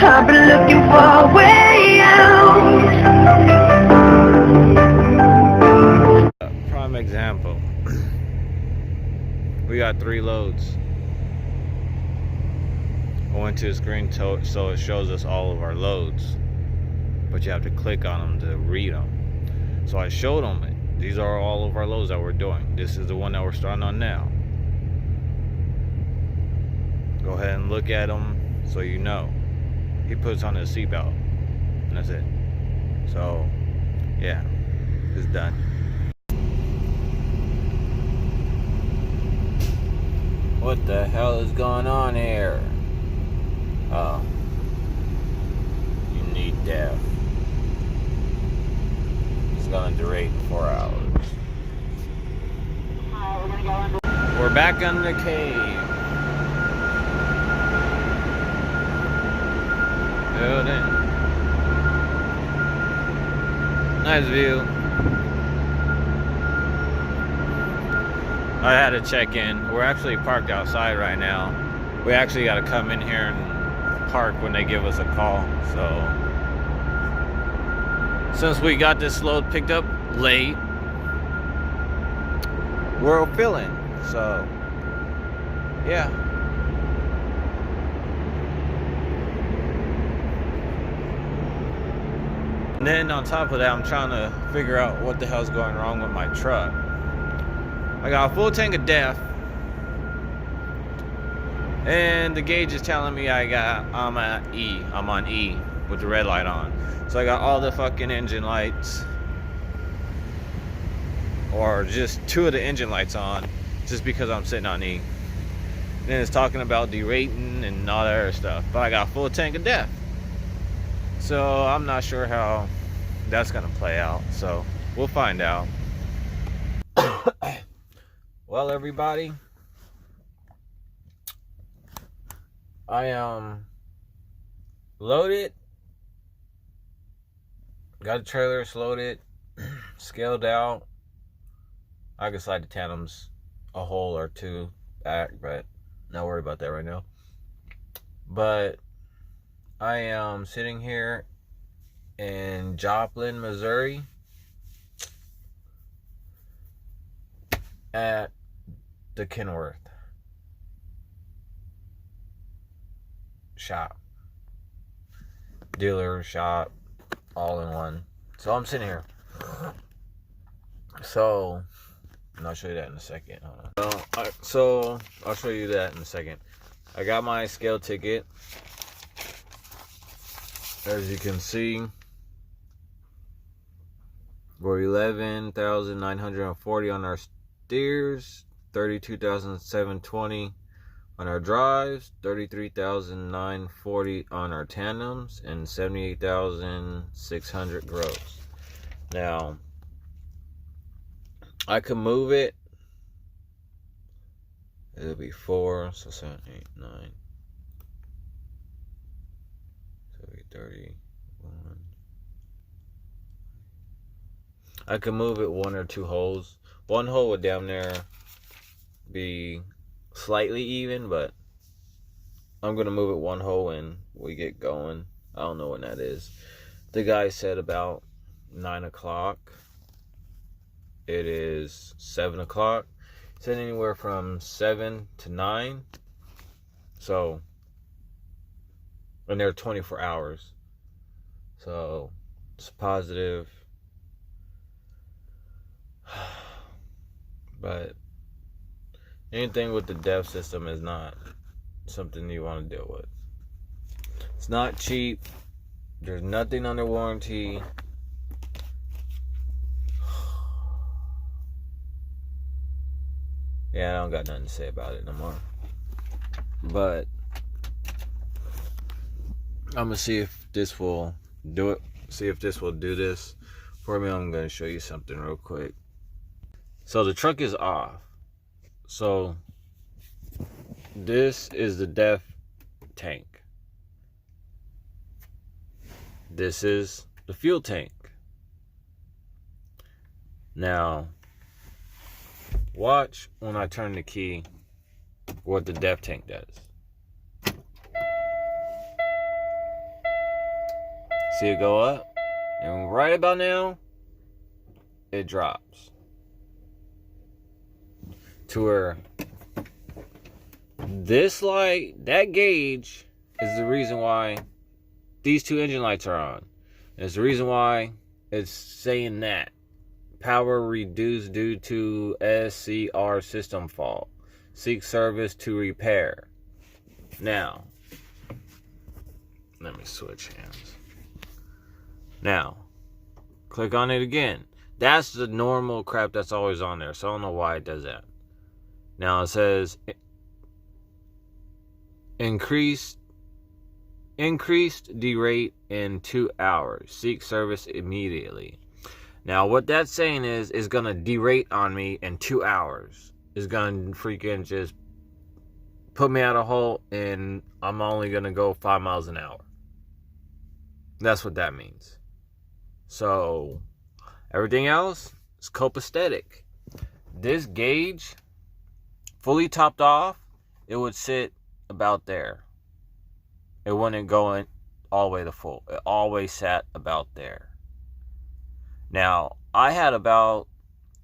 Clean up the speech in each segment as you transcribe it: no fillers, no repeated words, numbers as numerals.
I've been looking for a way out. Prime example. We got 3 loads. I went to the screen so it shows us all of our loads, but you have to click on them to read them. So I showed them it. These are all of our loads that we're doing. This is the one that we're starting on now. Go ahead and look at them so you know. He puts on his seatbelt, and that's it. So yeah, it's done. What the hell is going on here? Oh, you need DEF. It's gonna durate in 4 hours. We're back in the cave. Building. Nice view. I had to check in. We're actually parked outside right now. We actually got to come in here and park when they give us a call. So since we got this load picked up late, we're filling. So yeah. And then on top of that, I'm trying to figure out what the hell's going wrong with my truck. I got a full tank of DEF, and the gauge is telling me I'm at E. I'm on E with the red light on. So I got all the fucking engine lights, or just 2 of the engine lights on, just because I'm sitting on E. And then it's talking about derating and all that other stuff. But I got a full tank of DEF. So I'm not sure how that's gonna play out. So we'll find out. Well, everybody, I am loaded. Got the trailers loaded, scaled out. I can slide the tandems a hole or 2 back, but not worry about that right now. But I am sitting here in Joplin, Missouri at the Kenworth shop, dealer shop, all in one. So I'm sitting here. So, and I'll show you that in a second. Hold on. So I'll show you that in a second. I got my scale ticket. As you can see, we're 11,940 on our steers, 32,720 on our drives, 33,940 on our tandems, and 78,600 gross. Now, I could move it. It'll be 4, so 7, 8, 9. So it'll be 31. I could move it 1 or 2 holes. 1 hole would down there be slightly even, but I'm gonna move it 1 hole when we get going. I don't know when that is. The guy said about 9 o'clock. It is 7 o'clock. He said anywhere from 7 to 9. So, and they're 24 hours. So it's positive. But anything with the DEF system is not something you want to deal with. It's not cheap. There's nothing under warranty. Yeah, I don't got nothing to say about it no more. But I'm gonna see if this will do it. See if this will do this for me. I'm gonna show you something real quick. So the truck is off. So this is the DEF tank. This is the fuel tank. Now, watch when I turn the key what the DEF tank does. See it go up, and right about now, it drops. To where this light, that gauge, is the reason why these two engine lights are on. And it's the reason why it's saying that. Power reduced due to SCR system fault. Seek service to repair. Now, let me switch hands. Now, click on it again. That's the normal crap that's always on there. So I don't know why it does that. Now it says increased derate in 2 hours. Seek service immediately. Now what that's saying is it's gonna derate on me in 2 hours. It's gonna freaking just put me out of hole, and I'm only gonna go 5 miles an hour. That's what that means. So everything else is copacetic. This gauge, fully topped off, it would sit about there. It wouldn't go in all the way to full. It always sat about there. Now, I had about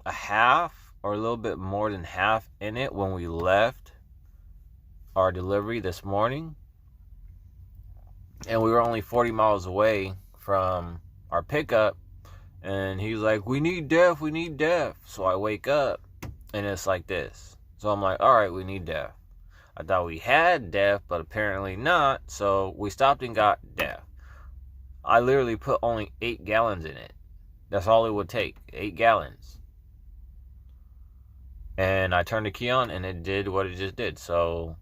a half or a little bit more than half in it when we left our delivery this morning. And we were only 40 miles away from our pickup. And he's like, we need DEF. So I wake up and it's like this. So I'm like, all right, we need DEF. I thought we had DEF, but apparently not. So we stopped and got DEF. I literally put only 8 gallons in it. That's all it would take, 8 gallons. And I turned the key on and it did what it just did. So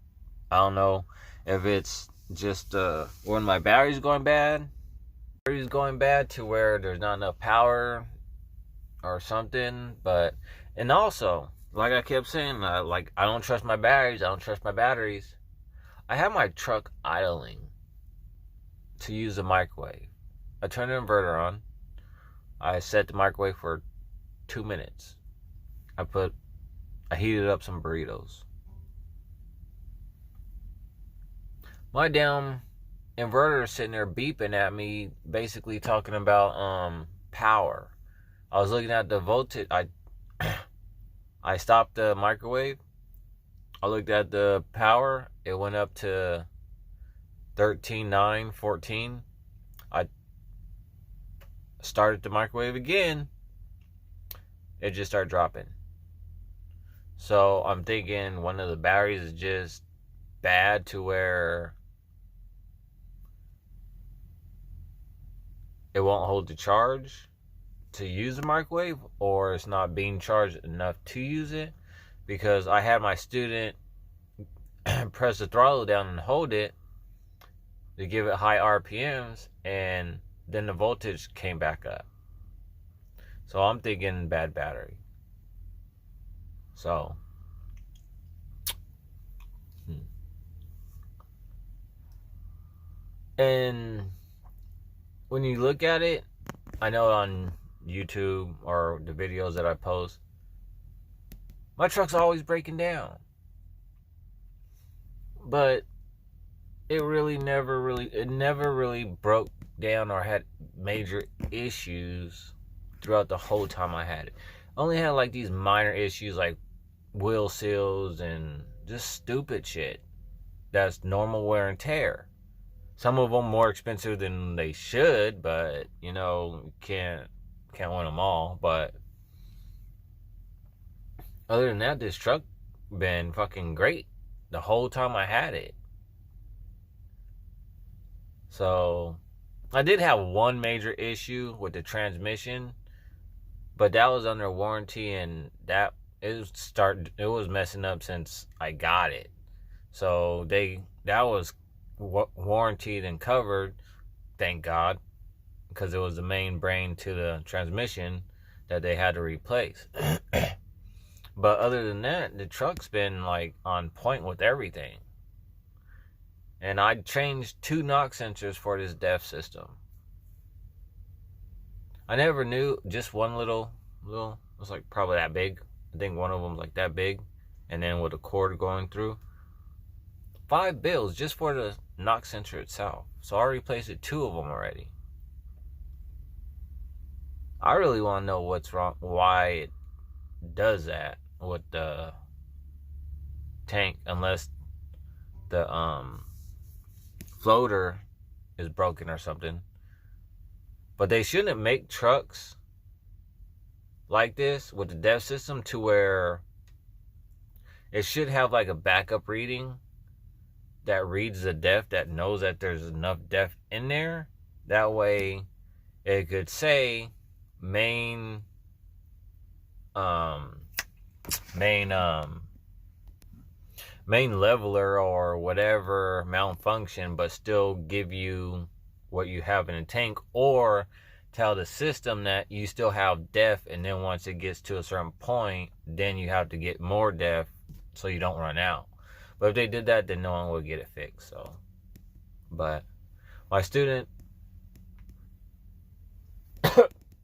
I don't know if it's just when my battery's going bad. Battery's going bad to where there's not enough power or something. And also, like I kept saying, I don't trust my batteries. I have my truck idling to use the microwave. I turned the inverter on. I set the microwave for 2 minutes. I heated up some burritos. My damn inverter is sitting there beeping at me, basically talking about power. I was looking at the voltage. I stopped the microwave. I looked at the power. It went up to 13.9, 14. I started the microwave again. It just started dropping. So I'm thinking one of the batteries is just bad to where it won't hold the charge to use the microwave, or it's not being charged enough to use it, because I had my student press the throttle down and hold it to give it high RPMs, and then the voltage came back up. So I'm thinking bad battery. So and when you look at it, I know on YouTube or the videos that I post, my truck's always breaking down. But it never really broke down or had major issues throughout the whole time I had it. I only had like these minor issues like wheel seals and just stupid shit that's normal wear and tear. Some of them more expensive than they should, but you know, can't win them all. But other than that, this truck been fucking great the whole time I had it. So I did have one major issue with the transmission, but that was under warranty, and that it was messing up since I got it. So that was warranted and covered, thank God, because it was the main brain to the transmission that they had to replace. But other than that, the truck's been like on point with everything. And I changed 2 knock sensors for this DEF system. I never knew, just one little, it was like probably that big. I think one of them was like that big, and then with a cord going through. $5 just for the knock sensor itself. So I replaced 2 of them already. I really want to know what's wrong, why it does that with the tank, unless the floater is broken or something. But they shouldn't make trucks like this with the DEF system to where it should have like a backup reading that reads the DEF, that knows that there's enough DEF in there. That way it could say main leveler or whatever malfunction, but still give you what you have in the tank, or tell the system that you still have DEF, and then once it gets to a certain point, then you have to get more DEF so you don't run out. But if they did that, then no one would get it fixed. So, but my student,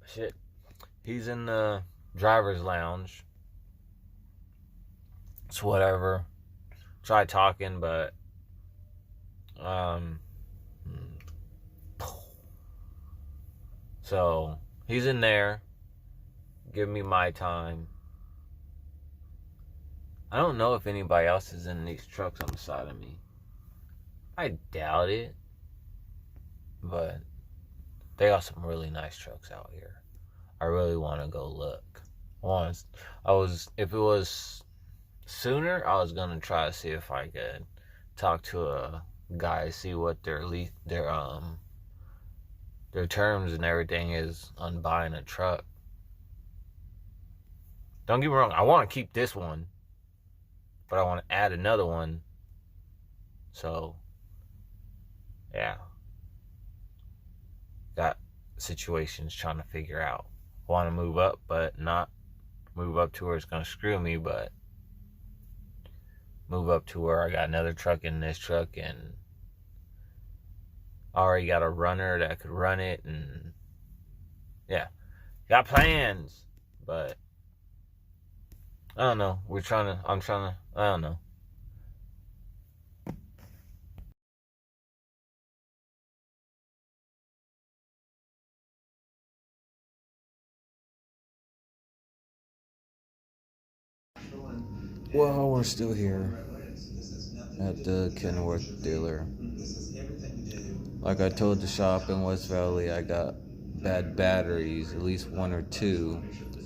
shit, he's in the driver's lounge. It's whatever. Try talking, but so he's in there. Give me my time. I don't know if anybody else is in these trucks on the side of me. I doubt it. But they got some really nice trucks out here. I really want to go look. If it was sooner, I was gonna try to see if I could talk to a guy, see what their terms and everything is on buying a truck. Don't get me wrong, I want to keep this one, but I want to add another one. So, yeah. Got situations trying to figure out. Want to move up, but not move up to where it's going to screw me, but move up to where I got another truck in this truck, and I already got a runner that could run it, and yeah. Got plans, but I don't know. I don't know. Well, we're still here at the Kenworth dealer. Like I told the shop in West Valley, I got bad batteries, at least one or two.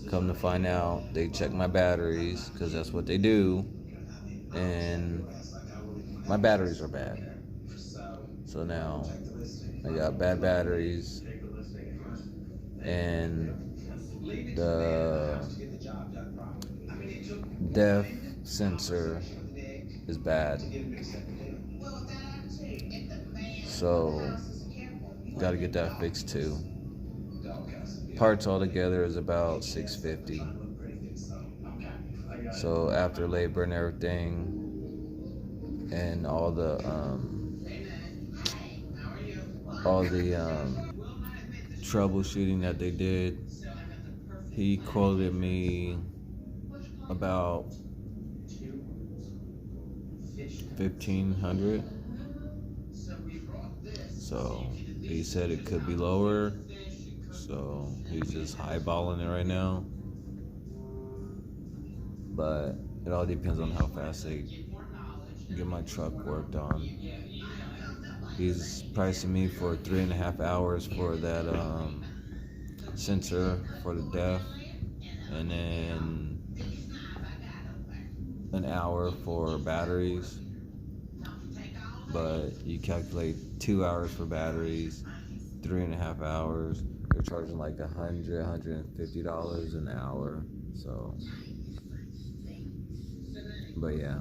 Come to find out, they check my batteries, because that's what they do, and my batteries are bad. So now I got bad batteries, and the DEF sensor is bad. So gotta get that fixed too. Parts altogether is about $650. So after labor and everything, and all the troubleshooting that they did, he quoted me about $1,500. So he said it could be lower. So he's just highballing it right now. But it all depends on how fast they get my truck worked on. He's pricing me for 3.5 hours for that sensor for the DEF, and then an hour for batteries. But you calculate 2 hours for batteries, 3.5 hours. They're charging like $150 an hour. So, but yeah.